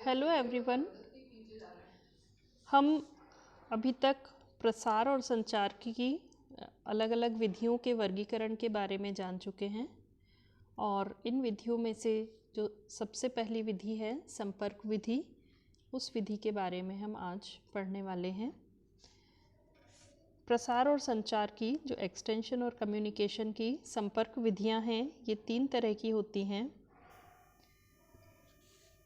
Hello everyone. हम अभी तक प्रसार और संचार की अलग अलग विधियों के वर्गीकरण के बारे में जान चुके हैं और इन विधियों में से जो सबसे पहली विधि है संपर्क विधि, उस विधि के बारे में हम आज पढ़ने वाले हैं। प्रसार और संचार की जो एक्सटेंशन और कम्युनिकेशन की संपर्क विधियां हैं, ये 3 तरह की होती हैं।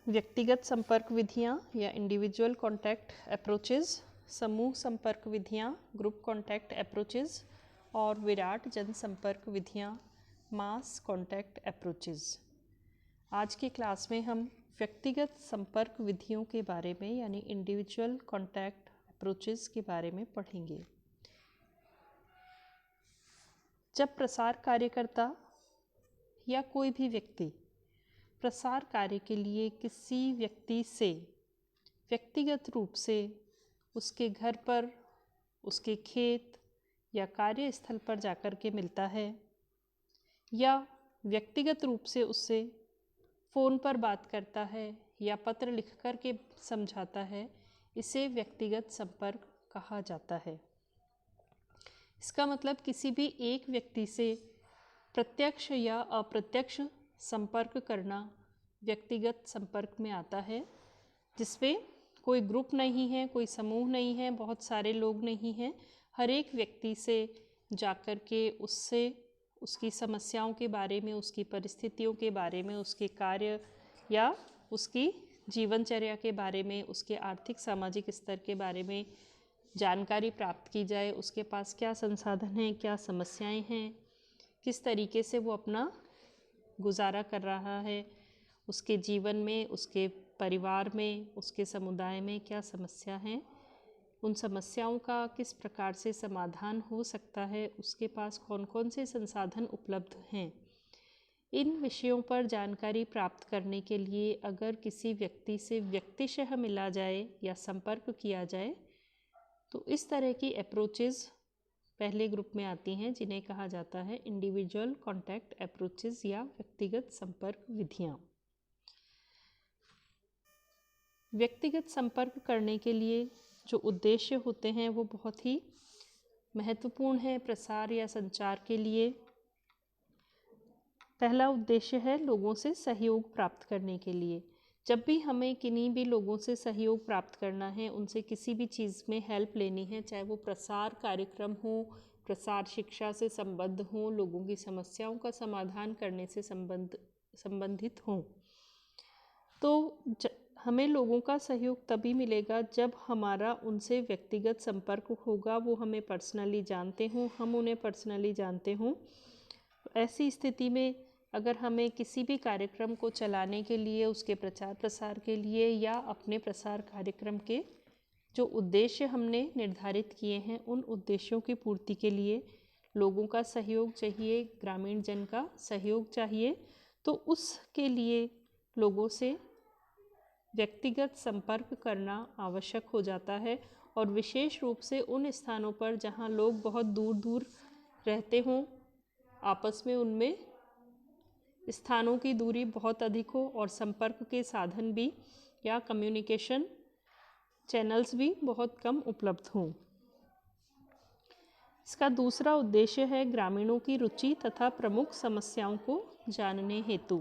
व्यक्तिगत संपर्क विधियां या इंडिविजुअल कॉन्टैक्ट अप्रोचेस, समूह संपर्क विधियां ग्रुप कॉन्टैक्ट अप्रोचेस और विराट जनसंपर्क विधियां मास कॉन्टैक्ट अप्रोचेस। आज की क्लास में हम व्यक्तिगत संपर्क विधियों के बारे में यानी इंडिविजुअल कॉन्टैक्ट अप्रोचेस के बारे में पढ़ेंगे। जब प्रसार कार्यकर्ता या कोई भी व्यक्ति प्रसार कार्य के लिए किसी व्यक्ति से व्यक्तिगत रूप से उसके घर पर, उसके खेत या कार्यस्थल पर जाकर के मिलता है या व्यक्तिगत रूप से उससे फ़ोन पर बात करता है या पत्र लिख कर के समझाता है, इसे व्यक्तिगत संपर्क कहा जाता है। इसका मतलब किसी भी एक व्यक्ति से प्रत्यक्ष या अप्रत्यक्ष संपर्क करना व्यक्तिगत संपर्क में आता है, जिसमें कोई ग्रुप नहीं है, कोई समूह नहीं है, बहुत सारे लोग नहीं हैं। हर एक व्यक्ति से जाकर के उससे उसकी समस्याओं के बारे में, उसकी परिस्थितियों के बारे में, उसके कार्य या उसकी जीवनचर्या के बारे में, उसके आर्थिक सामाजिक स्तर के बारे में जानकारी प्राप्त की जाए। उसके पास क्या संसाधन हैं, क्या समस्याएं हैं, किस तरीके से वो अपना गुजारा कर रहा है, उसके जीवन में, उसके परिवार में, उसके समुदाय में क्या समस्या हैं, उन समस्याओं का किस प्रकार से समाधान हो सकता है, उसके पास कौन कौन से संसाधन उपलब्ध हैं। इन विषयों पर जानकारी प्राप्त करने के लिए अगर किसी व्यक्ति से व्यक्तिशः मिला जाए या संपर्क किया जाए तो इस तरह की अप्रोचेस पहले ग्रुप में आती हैं, जिन्हें कहा जाता है इंडिविजुअल कॉन्टैक्ट अप्रोचेस या व्यक्तिगत संपर्क विधियां। व्यक्तिगत संपर्क करने के लिए जो उद्देश्य होते हैं वो बहुत ही महत्वपूर्ण है प्रसार या संचार के लिए। पहला उद्देश्य है लोगों से सहयोग प्राप्त करने के लिए। जब भी हमें किन्हीं भी लोगों से सहयोग प्राप्त करना है, उनसे किसी भी चीज़ में हेल्प लेनी है, चाहे वो प्रसार कार्यक्रम हो, प्रसार शिक्षा से संबद्ध हो, लोगों की समस्याओं का समाधान करने से संबंधित हो, तो हमें लोगों का सहयोग तभी मिलेगा जब हमारा उनसे व्यक्तिगत संपर्क होगा, वो हमें पर्सनली जानते हों, हम उन्हें पर्सनली जानते हों। ऐसी स्थिति में अगर हमें किसी भी कार्यक्रम को चलाने के लिए, उसके प्रचार प्रसार के लिए या अपने प्रसार कार्यक्रम के जो उद्देश्य हमने निर्धारित किए हैं, उन उद्देश्यों की पूर्ति के लिए लोगों का सहयोग चाहिए, ग्रामीण जन का सहयोग चाहिए, तो उसके लिए लोगों से व्यक्तिगत संपर्क करना आवश्यक हो जाता है। और विशेष रूप से उन स्थानों पर जहाँ लोग बहुत दूर दूर रहते हों, आपस में उनमें स्थानों की दूरी बहुत अधिक हो और संपर्क के साधन भी या कम्युनिकेशन चैनल्स भी बहुत कम उपलब्ध हों। इसका दूसरा उद्देश्य है ग्रामीणों की रुचि तथा प्रमुख समस्याओं को जानने हेतु।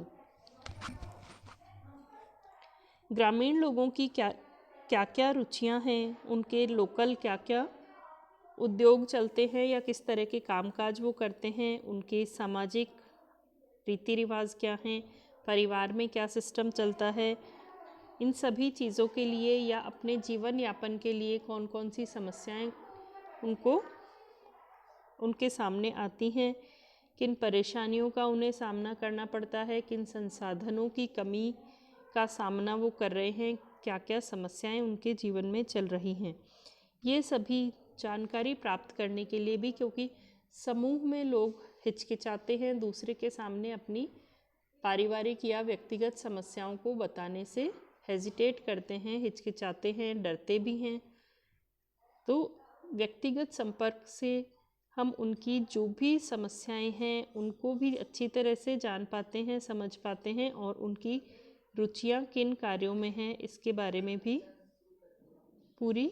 ग्रामीण लोगों की क्या क्या रुचियां हैं, उनके लोकल क्या क्या उद्योग चलते हैं या किस तरह के कामकाज वो करते हैं, उनके सामाजिक रीति रिवाज क्या हैं, परिवार में क्या सिस्टम चलता है, इन सभी चीज़ों के लिए या अपने जीवन यापन के लिए कौन कौन सी समस्याएं उनके सामने आती हैं, किन परेशानियों का उन्हें सामना करना पड़ता है, किन संसाधनों की कमी का सामना वो कर रहे हैं, क्या क्या समस्याएं उनके जीवन में चल रही हैं, ये सभी जानकारी प्राप्त करने के लिए भी, क्योंकि समूह में लोग हिचकिचाते हैं, दूसरे के सामने अपनी पारिवारिक या व्यक्तिगत समस्याओं को बताने से हेजिटेट करते हैं, हिचकिचाते हैं, डरते भी हैं। तो व्यक्तिगत संपर्क से हम उनकी जो भी समस्याएं हैं उनको भी अच्छी तरह से जान पाते हैं, समझ पाते हैं और उनकी रुचियाँ किन कार्यों में हैं, इसके बारे में भी पूरी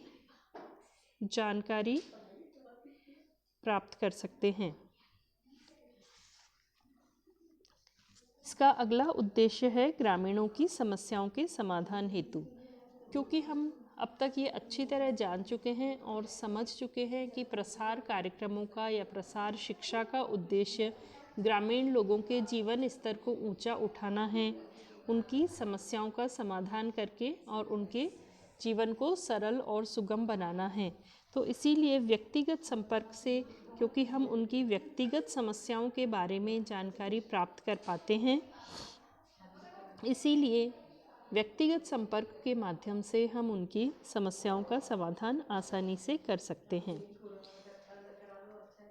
जानकारी प्राप्त कर सकते हैं। इसका अगला उद्देश्य है ग्रामीणों की समस्याओं के समाधान हेतु। क्योंकि हम अब तक ये अच्छी तरह जान चुके हैं और समझ चुके हैं कि प्रसार कार्यक्रमों का या प्रसार शिक्षा का उद्देश्य ग्रामीण लोगों के जीवन स्तर को ऊंचा उठाना है, उनकी समस्याओं का समाधान करके और उनके जीवन को सरल और सुगम बनाना है। तो इसीलिए व्यक्तिगत संपर्क से, क्योंकि हम उनकी व्यक्तिगत समस्याओं के बारे में जानकारी प्राप्त कर पाते हैं, इसीलिए व्यक्तिगत संपर्क के माध्यम से हम उनकी समस्याओं का समाधान आसानी से कर सकते हैं।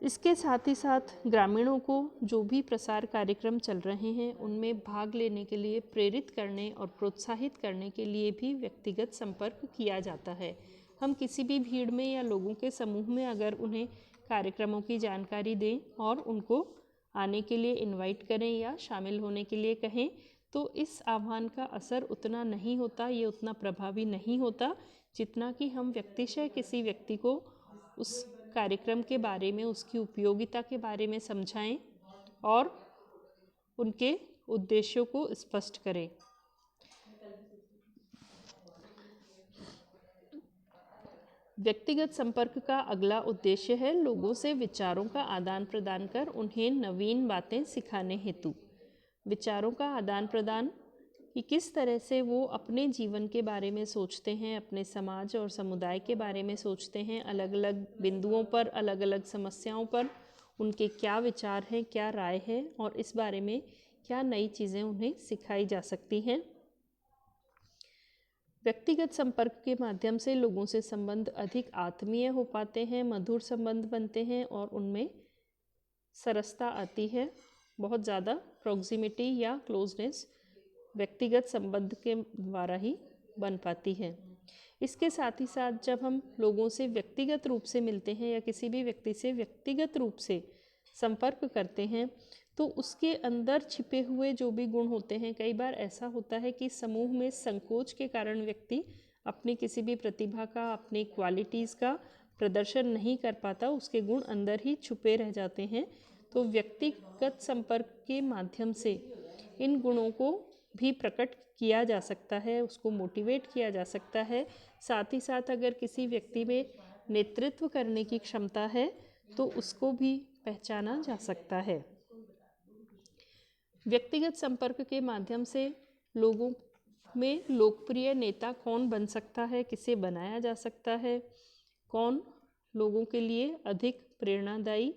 इसके साथ ही साथ ग्रामीणों को जो भी प्रसार कार्यक्रम चल रहे हैं उनमें भाग लेने के लिए प्रेरित करने और प्रोत्साहित करने के लिए भी व्यक्तिगत संपर्क किया जाता है। हम किसी भी भीड़ में या लोगों के समूह में अगर उन्हें कार्यक्रमों की जानकारी दें और उनको आने के लिए इनवाइट करें या शामिल होने के लिए कहें, तो इस आह्वान का असर उतना नहीं होता, ये उतना प्रभावी नहीं होता जितना कि हम व्यक्तिशः किसी व्यक्ति को उस कार्यक्रम के बारे में, उसकी उपयोगिता के बारे में समझाएं और उनके उद्देश्यों को स्पष्ट करें। व्यक्तिगत संपर्क का अगला उद्देश्य है लोगों से विचारों का आदान प्रदान कर उन्हें नवीन बातें सिखाने हेतु। विचारों का आदान प्रदान कि किस तरह से वो अपने जीवन के बारे में सोचते हैं, अपने समाज और समुदाय के बारे में सोचते हैं, अलग अलग बिंदुओं पर, अलग अलग समस्याओं पर उनके क्या विचार हैं, क्या राय है और इस बारे में क्या नई चीज़ें उन्हें सिखाई जा सकती हैं। व्यक्तिगत संपर्क के माध्यम से लोगों से संबंध अधिक आत्मीय हो पाते हैं, मधुर संबंध बनते हैं और उनमें सरसता आती है। बहुत ज़्यादा प्रॉक्सिमिटी या क्लोजनेस व्यक्तिगत संबंध के द्वारा ही बन पाती है। इसके साथ ही साथ जब हम लोगों से व्यक्तिगत रूप से मिलते हैं या किसी भी व्यक्ति से व्यक्तिगत रूप से संपर्क करते हैं, तो उसके अंदर छिपे हुए जो भी गुण होते हैं, कई बार ऐसा होता है कि समूह में संकोच के कारण व्यक्ति अपनी किसी भी प्रतिभा का, अपनी क्वालिटीज़ का प्रदर्शन नहीं कर पाता, उसके गुण अंदर ही छुपे रह जाते हैं। तो व्यक्तिगत संपर्क के माध्यम से इन गुणों को भी प्रकट किया जा सकता है, उसको मोटिवेट किया जा सकता है। साथ ही साथ अगर किसी व्यक्ति में नेतृत्व करने की क्षमता है तो उसको भी पहचाना जा सकता है। व्यक्तिगत संपर्क के माध्यम से लोगों में लोकप्रिय नेता कौन बन सकता है, किसे बनाया जा सकता है, कौन लोगों के लिए अधिक प्रेरणादायी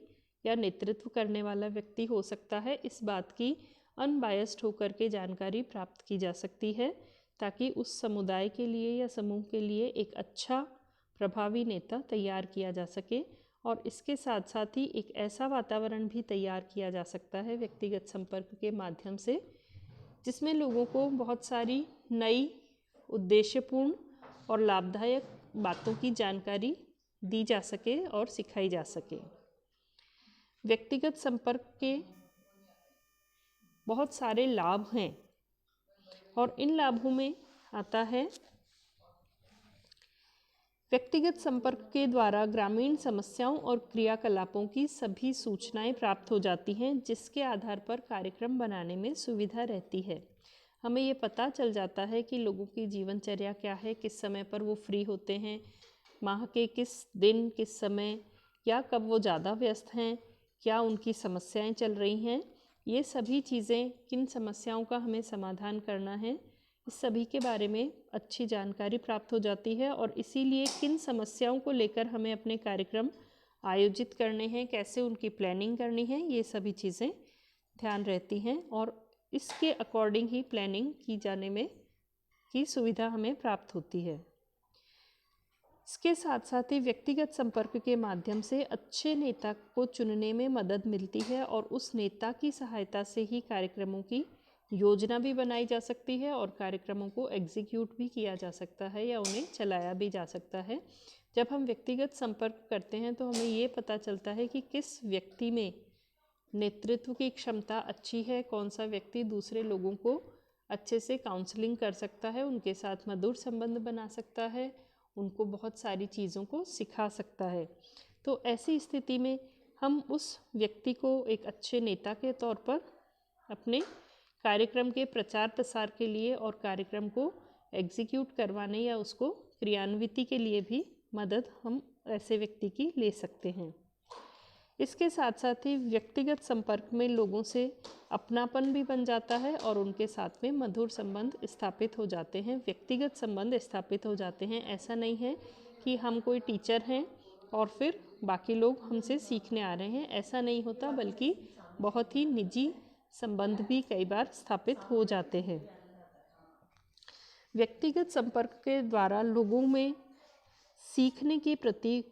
या नेतृत्व करने वाला व्यक्ति हो सकता है, इस बात की अनबायस्ड होकर के जानकारी प्राप्त की जा सकती है, ताकि उस समुदाय के लिए या समूह के लिए एक अच्छा प्रभावी नेता तैयार किया जा सके। और इसके साथ साथ ही एक ऐसा वातावरण भी तैयार किया जा सकता है व्यक्तिगत संपर्क के माध्यम से, जिसमें लोगों को बहुत सारी नई, उद्देश्यपूर्ण और लाभदायक बातों की जानकारी दी जा सके और सिखाई जा सके। व्यक्तिगत संपर्क के बहुत सारे लाभ हैं और इन लाभों में आता है व्यक्तिगत संपर्क के द्वारा ग्रामीण समस्याओं और क्रियाकलापों की सभी सूचनाएं प्राप्त हो जाती हैं, जिसके आधार पर कार्यक्रम बनाने में सुविधा रहती है। हमें ये पता चल जाता है कि लोगों की जीवनचर्या क्या है, किस समय पर वो फ्री होते हैं, माह के किस दिन, किस समय या कब वो ज़्यादा व्यस्त हैं, क्या उनकी समस्याएं चल रही हैं, ये सभी चीज़ें, किन समस्याओं का हमें समाधान करना है, इस सभी के बारे में अच्छी जानकारी प्राप्त हो जाती है। और इसीलिए किन समस्याओं को लेकर हमें अपने कार्यक्रम आयोजित करने हैं, कैसे उनकी प्लानिंग करनी है, ये सभी चीज़ें ध्यान रहती हैं और इसके अकॉर्डिंग ही प्लानिंग की जाने में की सुविधा हमें प्राप्त होती है। इसके साथ साथ ही व्यक्तिगत संपर्क के माध्यम से अच्छे नेता को चुनने में मदद मिलती है और उस नेता की सहायता से ही कार्यक्रमों की योजना भी बनाई जा सकती है और कार्यक्रमों को एग्जीक्यूट भी किया जा सकता है या उन्हें चलाया भी जा सकता है। जब हम व्यक्तिगत संपर्क करते हैं तो हमें ये पता चलता है कि किस व्यक्ति में नेतृत्व की क्षमता अच्छी है, कौन सा व्यक्ति दूसरे लोगों को अच्छे से काउंसलिंग कर सकता है, उनके साथ मधुर संबंध बना सकता है, उनको बहुत सारी चीज़ों को सिखा सकता है। तो ऐसी स्थिति में हम उस व्यक्ति को एक अच्छे नेता के तौर पर अपने कार्यक्रम के प्रचार प्रसार के लिए और कार्यक्रम को एग्जीक्यूट करवाने या उसको क्रियान्विति के लिए भी मदद हम ऐसे व्यक्ति की ले सकते हैं। इसके साथ साथ ही व्यक्तिगत संपर्क में लोगों से अपनापन भी बन जाता है और उनके साथ में मधुर संबंध स्थापित हो जाते हैं, व्यक्तिगत संबंध स्थापित हो जाते हैं। ऐसा नहीं है कि हम कोई टीचर हैं और फिर बाकी लोग हमसे सीखने आ रहे हैं, ऐसा नहीं होता, बल्कि बहुत ही निजी संबंध भी कई बार स्थापित हो जाते हैं। व्यक्तिगत संपर्क के द्वारा लोगों में सीखने के प्रति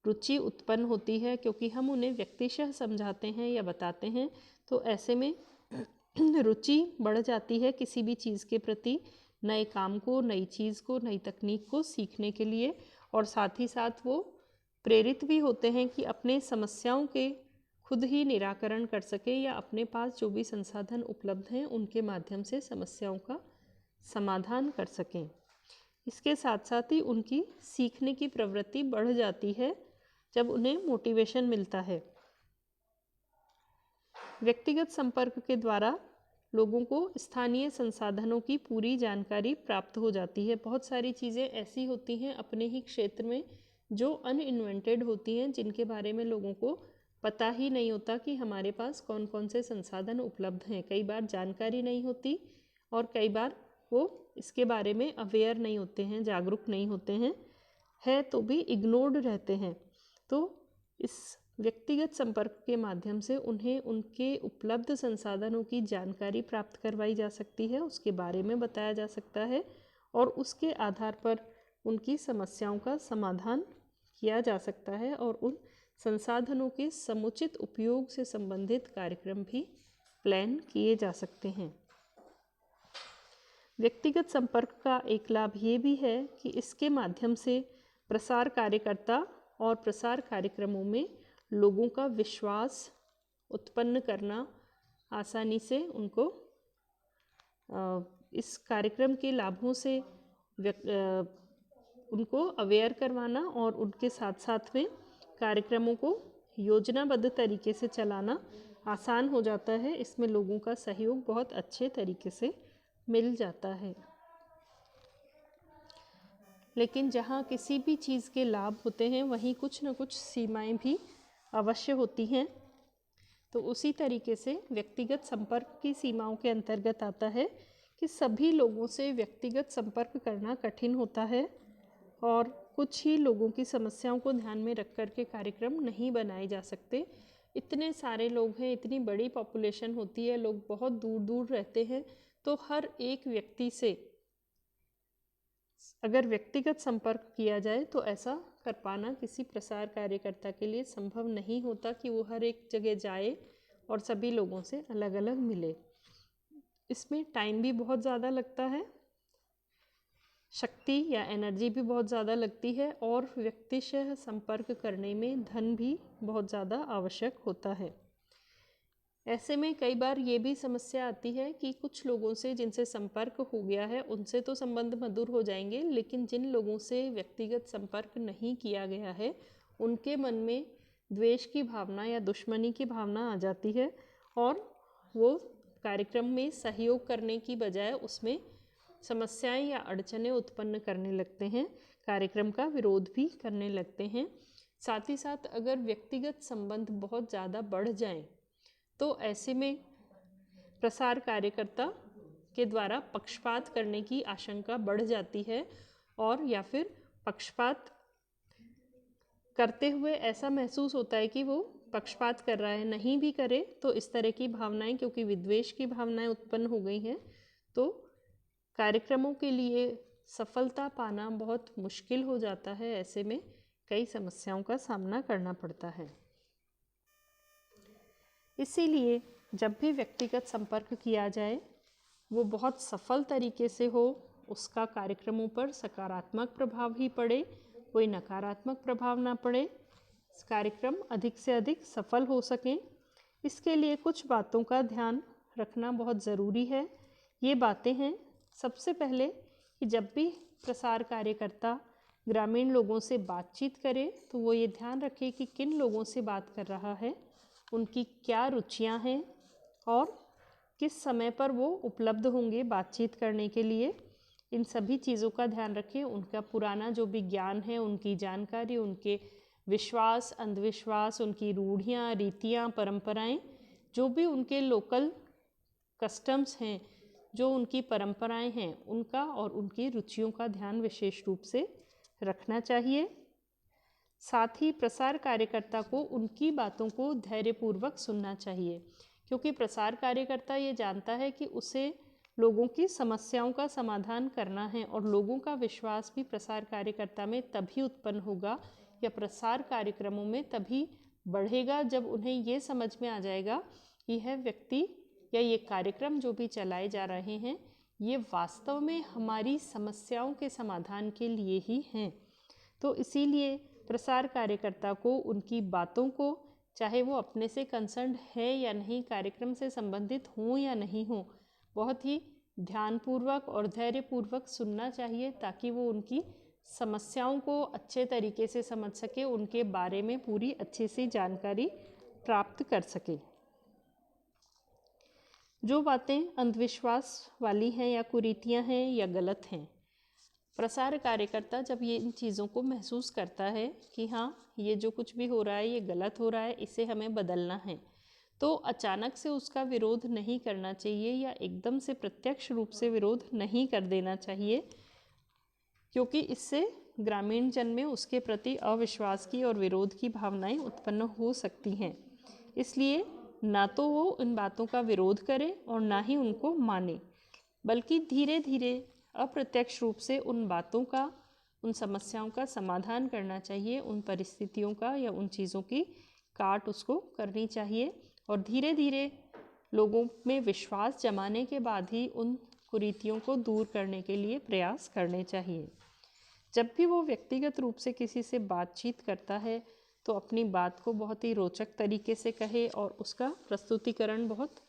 रुचि उत्पन्न होती है, क्योंकि हम उन्हें व्यक्तिशः समझाते हैं या बताते हैं, तो ऐसे में रुचि बढ़ जाती है किसी भी चीज़ के प्रति, नए काम को, नई चीज़ को, नई तकनीक को सीखने के लिए। और साथ ही साथ वो प्रेरित भी होते हैं कि अपने समस्याओं के खुद ही निराकरण कर सके या अपने पास जो भी संसाधन उपलब्ध हैं उनके माध्यम से समस्याओं का समाधान कर सकें। इसके साथ साथ ही उनकी सीखने की प्रवृत्ति बढ़ जाती है जब उन्हें मोटिवेशन मिलता है। व्यक्तिगत संपर्क के द्वारा लोगों को स्थानीय संसाधनों की पूरी जानकारी प्राप्त हो जाती है। बहुत सारी चीज़ें ऐसी होती हैं अपने ही क्षेत्र में जो अनइन्वेंटेड होती हैं, जिनके बारे में लोगों को पता ही नहीं होता कि हमारे पास कौन कौन से संसाधन उपलब्ध हैं। कई बार जानकारी नहीं होती और कई बार वो इसके बारे में अवेयर नहीं होते हैं, जागरूक नहीं होते हैं, है तो भी इग्नोर्ड रहते हैं। तो इस व्यक्तिगत संपर्क के माध्यम से उन्हें उनके उपलब्ध संसाधनों की जानकारी प्राप्त करवाई जा सकती है, उसके बारे में बताया जा सकता है और उसके आधार पर उनकी समस्याओं का समाधान किया जा सकता है और उन संसाधनों के समुचित उपयोग से संबंधित कार्यक्रम भी प्लान किए जा सकते हैं। व्यक्तिगत संपर्क का एक लाभ ये भी है कि इसके माध्यम से प्रसार कार्यकर्ता और प्रसार कार्यक्रमों में लोगों का विश्वास उत्पन्न करना, आसानी से उनको इस कार्यक्रम के लाभों से उनको अवेयर करवाना और उनके साथ साथ में कार्यक्रमों को योजनाबद्ध तरीके से चलाना आसान हो जाता है। इसमें लोगों का सहयोग बहुत अच्छे तरीके से मिल जाता है। लेकिन जहाँ किसी भी चीज़ के लाभ होते हैं वहीं कुछ न कुछ सीमाएं भी अवश्य होती हैं। तो उसी तरीके से व्यक्तिगत संपर्क की सीमाओं के अंतर्गत आता है कि सभी लोगों से व्यक्तिगत संपर्क करना कठिन होता है और कुछ ही लोगों की समस्याओं को ध्यान में रख कर के कार्यक्रम नहीं बनाए जा सकते। इतने सारे लोग हैं, इतनी बड़ी पॉपुलेशन होती है, लोग बहुत दूर दूर रहते हैं, तो हर एक व्यक्ति से अगर व्यक्तिगत संपर्क किया जाए तो ऐसा कर पाना किसी प्रसार कार्यकर्ता के लिए संभव नहीं होता कि वो हर एक जगह जाए और सभी लोगों से अलग अलग मिले। इसमें टाइम भी बहुत ज़्यादा लगता है, शक्ति या एनर्जी भी बहुत ज़्यादा लगती है और व्यक्तिशः संपर्क करने में धन भी बहुत ज़्यादा आवश्यक होता है। ऐसे में कई बार ये भी समस्या आती है कि कुछ लोगों से जिनसे संपर्क हो गया है उनसे तो संबंध मधुर हो जाएंगे, लेकिन जिन लोगों से व्यक्तिगत संपर्क नहीं किया गया है उनके मन में द्वेष की भावना या दुश्मनी की भावना आ जाती है और वो कार्यक्रम में सहयोग करने की बजाय उसमें समस्याएं या अड़चनें उत्पन्न करने लगते हैं, कार्यक्रम का विरोध भी करने लगते हैं। साथ ही साथ अगर व्यक्तिगत संबंध बहुत ज़्यादा बढ़ जाएं तो ऐसे में प्रसार कार्यकर्ता के द्वारा पक्षपात करने की आशंका बढ़ जाती है और या फिर पक्षपात करते हुए ऐसा महसूस होता है कि वो पक्षपात कर रहा है। नहीं भी करे तो इस तरह की भावनाएं, क्योंकि विद्वेष की भावनाएं उत्पन्न हो गई हैं, तो कार्यक्रमों के लिए सफलता पाना बहुत मुश्किल हो जाता है। ऐसे में कई समस्याओं का सामना करना पड़ता है। इसीलिए जब भी व्यक्तिगत संपर्क किया जाए वो बहुत सफल तरीके से हो, उसका कार्यक्रमों पर सकारात्मक प्रभाव ही पड़े, कोई नकारात्मक प्रभाव ना पड़े, कार्यक्रम अधिक से अधिक सफल हो सकें। इसके लिए कुछ बातों का ध्यान रखना बहुत ज़रूरी है ये बातें हैं सबसे पहले कि जब भी प्रसार कार्यकर्ता ग्रामीण लोगों से बातचीत करे तो वो ये ध्यान रखे कि किन लोगों से बात कर रहा है, उनकी क्या रुचियां हैं और किस समय पर वो उपलब्ध होंगे बातचीत करने के लिए। इन सभी चीज़ों का ध्यान रखें। उनका पुराना जो भी ज्ञान है, उनकी जानकारी, उनके विश्वास, अंधविश्वास, उनकी रूढ़ियाँ, रीतियाँ, परंपराएं, जो भी उनके लोकल कस्टम्स हैं, जो उनकी परंपराएं हैं, उनका और उनकी रुचियों का ध्यान विशेष रूप से रखना चाहिए। साथ ही प्रसार कार्यकर्ता को उनकी बातों को धैर्यपूर्वक सुनना चाहिए, क्योंकि प्रसार कार्यकर्ता ये जानता है कि उसे लोगों की समस्याओं का समाधान करना है और लोगों का विश्वास भी प्रसार कार्यकर्ता में तभी उत्पन्न होगा या प्रसार कार्यक्रमों में तभी बढ़ेगा जब उन्हें ये समझ में आ जाएगा कि यह व्यक्ति या ये कार्यक्रम जो भी चलाए जा रहे हैं ये वास्तव में हमारी समस्याओं के समाधान के लिए ही हैं। तो इसीलिए प्रसार कार्यकर्ता को उनकी बातों को, चाहे वो अपने से कंसर्न्ड है या नहीं, कार्यक्रम से संबंधित हों या नहीं हों, बहुत ही ध्यानपूर्वक और धैर्यपूर्वक सुनना चाहिए ताकि वो उनकी समस्याओं को अच्छे तरीके से समझ सके, उनके बारे में पूरी अच्छी सी जानकारी प्राप्त कर सके। जो बातें अंधविश्वास वाली हैं या कुरीतियां हैं या गलत हैं, प्रसार कार्यकर्ता जब ये इन चीज़ों को महसूस करता है कि हाँ ये जो कुछ भी हो रहा है ये गलत हो रहा है, इसे हमें बदलना है, तो अचानक से उसका विरोध नहीं करना चाहिए या एकदम से प्रत्यक्ष रूप से विरोध नहीं कर देना चाहिए, क्योंकि इससे ग्रामीण जन में उसके प्रति अविश्वास की और विरोध की भावनाएं उत्पन्न हो सकती हैं। इसलिए ना तो वो इन बातों का विरोध करे और ना ही उनको माने, बल्कि धीरे धीरे अप्रत्यक्ष रूप से उन बातों का, उन समस्याओं का समाधान करना चाहिए, उन परिस्थितियों का या उन चीज़ों की काट उसको करनी चाहिए और धीरे धीरे लोगों में विश्वास जमाने के बाद ही उन कुरीतियों को दूर करने के लिए प्रयास करने चाहिए। जब भी वो व्यक्तिगत रूप से किसी से बातचीत करता है तो अपनी बात को बहुत ही रोचक तरीके से कहे और उसका प्रस्तुतिकरण बहुत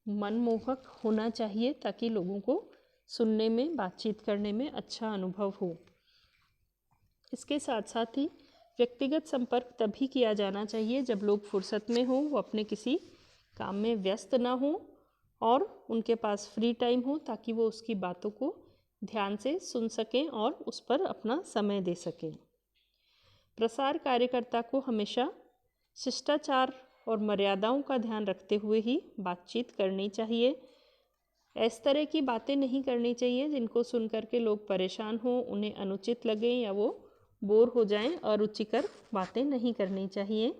मनमोहक होना चाहिए ताकि लोगों को सुनने में, बातचीत करने में अच्छा अनुभव हो। इसके साथ साथ ही व्यक्तिगत संपर्क तभी किया जाना चाहिए जब लोग फुर्सत में हो, वो अपने किसी काम में व्यस्त ना हो और उनके पास फ्री टाइम हो, ताकि वो उसकी बातों को ध्यान से सुन सकें और उस पर अपना समय दे सकें। प्रसार कार्यकर्ता को हमेशा शिष्टाचार और मर्यादाओं का ध्यान रखते हुए ही बातचीत करनी चाहिए। इस तरह की बातें नहीं करनी चाहिए जिनको सुन करके लोग परेशान हों, उन्हें अनुचित लगे या वो बोर हो जाएं। अरुचिकर बातें नहीं करनी चाहिए।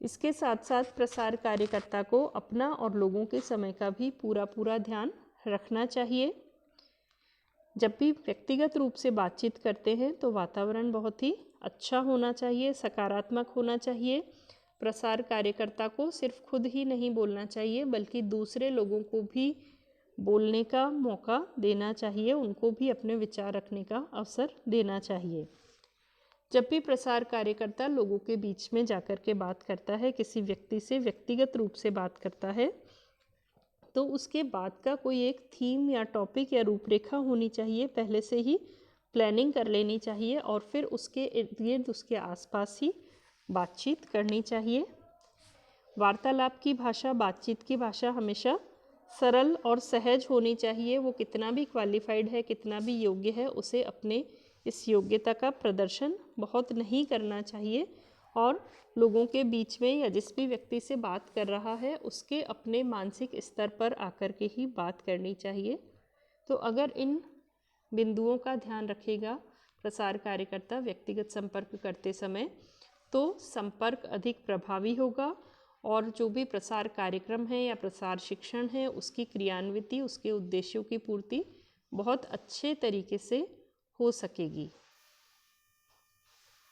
इसके साथ साथ प्रसार कार्यकर्ता को अपना और लोगों के समय का भी पूरा ध्यान रखना चाहिए। जब भी व्यक्तिगत रूप से बातचीत करते हैं तो वातावरण बहुत ही अच्छा होना चाहिए, सकारात्मक होना चाहिए। प्रसार कार्यकर्ता को सिर्फ खुद ही नहीं बोलना चाहिए बल्कि दूसरे लोगों को भी बोलने का मौका देना चाहिए, उनको भी अपने विचार रखने का अवसर देना चाहिए। जब भी प्रसार कार्यकर्ता लोगों के बीच में जाकर के बात करता है, किसी व्यक्ति से व्यक्तिगत रूप से बात करता है, तो उसके बाद का कोई एक थीम या टॉपिक या रूपरेखा होनी चाहिए, पहले से ही प्लानिंग कर लेनी चाहिए और फिर उसके इर्द गिर्द, उसके आसपास ही बातचीत करनी चाहिए। वार्तालाप की भाषा, बातचीत की भाषा हमेशा सरल और सहज होनी चाहिए। वो कितना भी क्वालिफाइड है, कितना भी योग्य है, उसे अपने इस योग्यता का प्रदर्शन बहुत नहीं करना चाहिए और लोगों के बीच में या जिस भी व्यक्ति से बात कर रहा है उसके अपने मानसिक स्तर पर आकर के ही बात करनी चाहिए। तो अगर इन बिंदुओं का ध्यान रखेगा प्रसार कार्यकर्ता व्यक्तिगत संपर्क करते समय, तो संपर्क अधिक प्रभावी होगा और जो भी प्रसार कार्यक्रम है या प्रसार शिक्षण है उसकी क्रियान्विति, उसके उद्देश्यों की पूर्ति बहुत अच्छे तरीके से हो सकेगी।